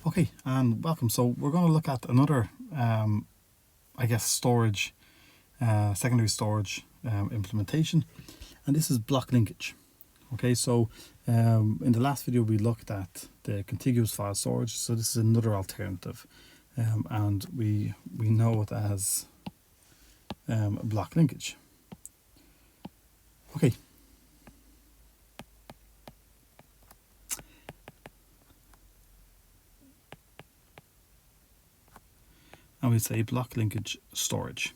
Okay, and welcome. So we're going to look at another, storage, secondary storage implementation, and this is block linkage. Okay, so in the last video we looked at the contiguous file storage, so this is another alternative, and we know it as block linkage. Okay. And we say block linkage storage.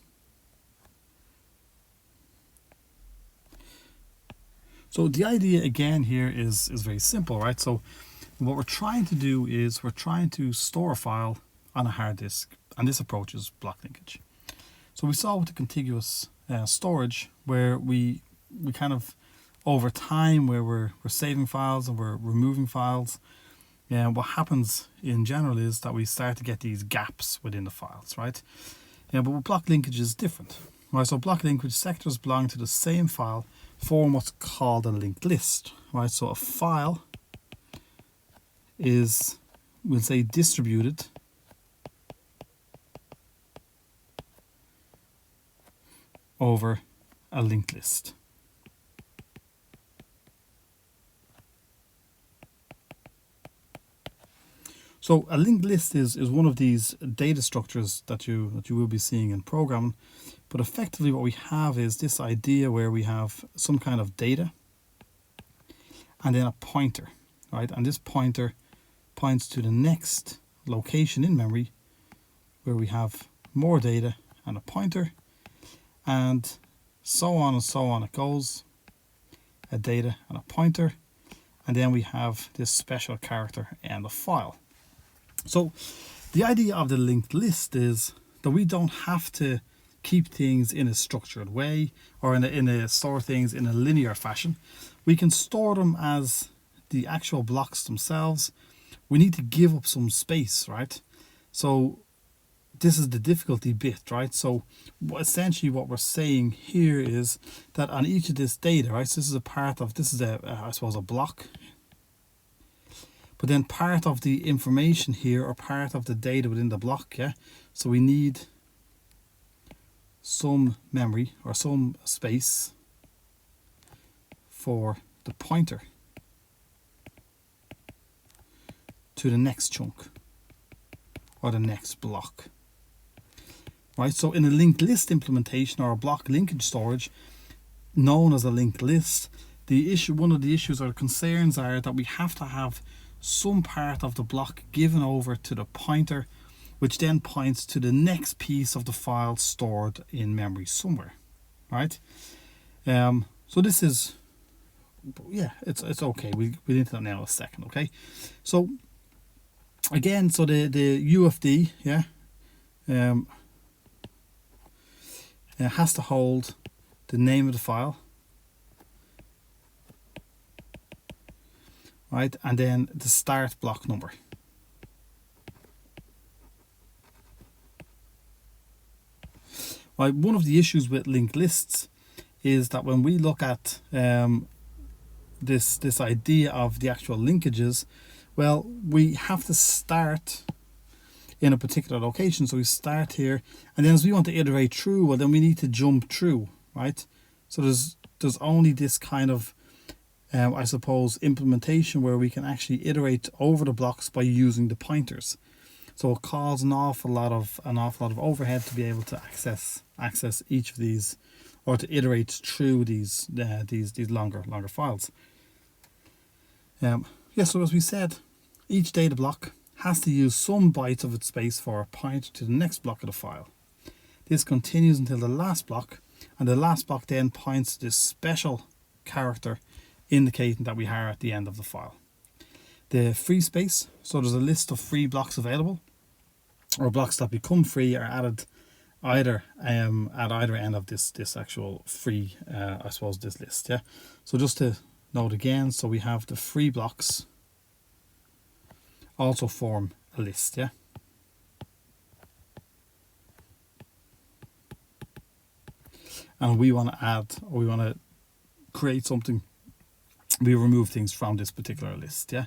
So the idea again here is very simple, right? So what we're trying to do is we're trying to store a file on a hard disk, and this approach is block linkage. So we saw with the contiguous storage where we kind of over time where we're saving files and we're removing files. And what happens in general is that we start to get these gaps within the files, right? But with block linkage is different. Right, so block linkage sectors belong to the same file form what's called a linked list. Right, so a file is, we'll say, distributed over a linked list. So a linked list is one of these data structures that you will be seeing in programming, but effectively what we have is this idea where we have some kind of data and then a pointer, right? And this pointer points to the next location in memory where we have more data and a pointer, and so on it goes, a data and a pointer, and then we have this special character and a file. So the idea of the linked list is that we don't have to keep things in a structured way or in a store things in a linear fashion. We can store them as the actual blocks themselves. We need to give up some space, right? So this is the difficulty bit, right? So essentially what we're saying here is that on each of this data, right? So this is a part of, this is I suppose a block. But then part of the information here, or part of the data within the block, yeah? So we need some memory or some space for the pointer to the next chunk or the next block. Right, so in a linked list implementation or a block linkage storage, known as a linked list, one of the issues or concerns are that we have to have some part of the block given over to the pointer, which then points to the next piece of the file stored in memory somewhere, right? So this is, yeah, it's okay. We'll into that now in a second, okay? So again, so the UFD, yeah, has to hold the name of the file, right, and then the start block number. Right, one of the issues with linked lists is that when we look at this idea of the actual linkages, well, we have to start in a particular location. So we start here, and then as we want to iterate through, well, then we need to jump through, right? So there's only this kind of I suppose implementation where we can actually iterate over the blocks by using the pointers. So it causes an awful lot of overhead to be able to access each of these, or to iterate through these longer files. So as we said, each data block has to use some bytes of its space for a pointer to the next block of the file. This continues until the last block, and the last block then points to this special character indicating that we are at the end of the file. The free space, so there's a list of free blocks available, or blocks that become free are added either at either end of this actual free this list. Yeah, so just to note again, so we have the free blocks also form a list. Yeah, and we want to add, or we want to create something, we remove things from this particular list. Yeah,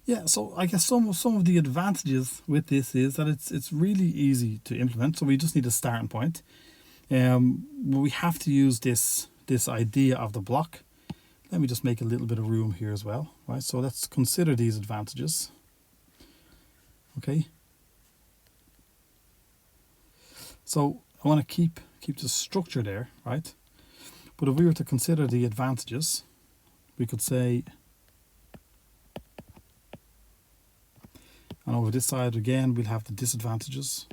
Yeah, so I guess some of the advantages with this is that it's really easy to implement. So we just need a starting point. We have to use this idea of the block. Let me just make a little bit of room here as well, right? So let's consider these advantages. Okay. So I want to keep the structure there, right? But if we were to consider the advantages, we could say, and over this side again, we'll have the disadvantages.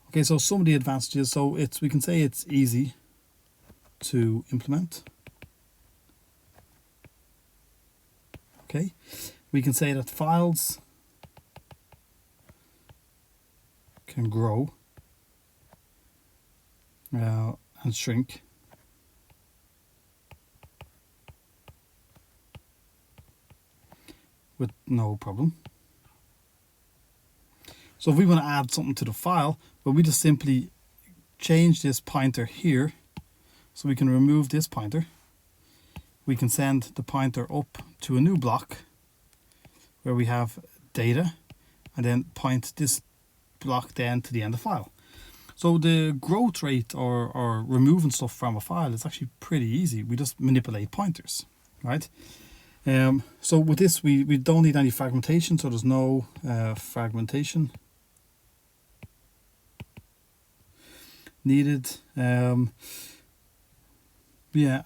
Okay, so some of the advantages, so we can say it's easy to implement. Okay, we can say that files can grow and shrink. With no problem. So if we want to add something to the file, well, we just simply change this pointer here. So we can remove this pointer. We can send the pointer up to a new block where we have data, and then point this block then to the end of the file. So the growth rate or removing stuff from a file is actually pretty easy. We just manipulate pointers, right? So with this, we don't need any fragmentation, so there's no fragmentation needed. Yeah.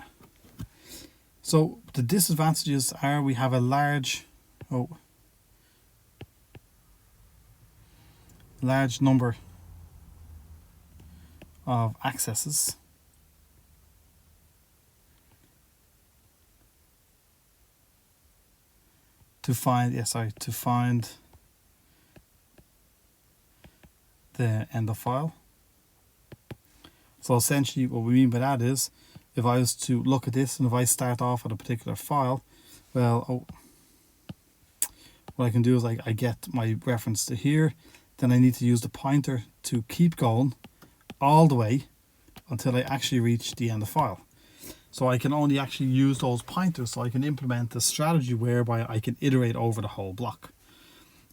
So the disadvantages are we have a large number of accesses. To find the end of file. So essentially what we mean by that is, if I was to look at this and if I start off at a particular file, well, what I can do is I get my reference to here, then I need to use the pointer to keep going all the way until I actually reach the end of file. So I can only actually use those pointers, so I can implement a strategy whereby I can iterate over the whole block.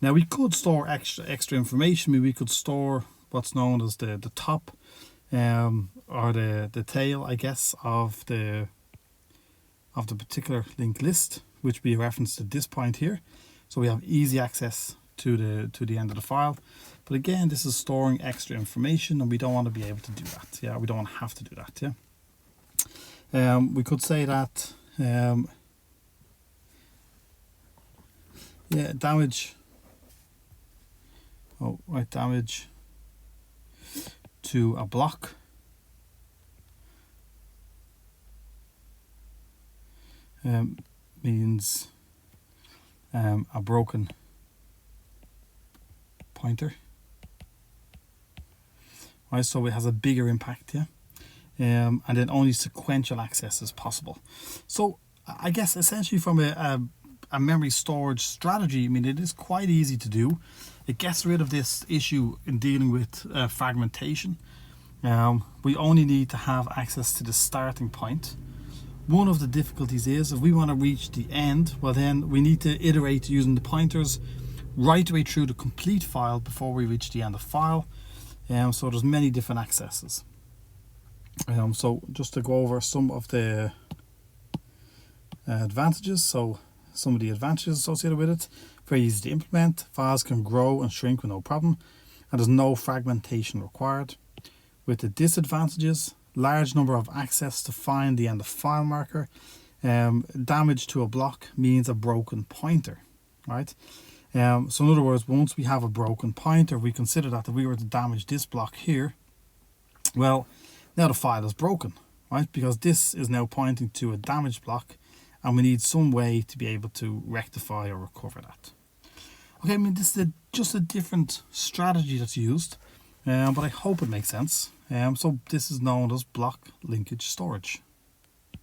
Now we could store extra information. We could store what's known as the top or the tail, I guess, of the particular linked list, which be a reference to this point here. So we have easy access to the end of the file. But again, this is storing extra information, and we don't want to be able to do that. Yeah, we don't want to have to do that. Yeah. We could say that damage to a block means a broken pointer, right? So it has a bigger impact, yeah. And then only sequential access is possible. So I guess essentially from a memory storage strategy, I mean, it is quite easy to do. It gets rid of this issue in dealing with fragmentation. We only need to have access to the starting point. One of the difficulties is if we want to reach the end, well then we need to iterate using the pointers right the way through the complete file before we reach the end of file. So there's many different accesses. So just to go over some of the advantages. So some of the advantages associated with it: very easy to implement, files can grow and shrink with no problem, and there's no fragmentation required. With the disadvantages: large number of access to find the end of file marker. Damage to a block means a broken pointer, right? So in other words, once we have a broken pointer, we consider that if we were to damage this block here, well, now the file is broken, right? Because this is now pointing to a damaged block, and we need some way to be able to rectify or recover that. Okay, I mean, this is just a different strategy that's used, but I hope it makes sense. So this is known as block linkage storage.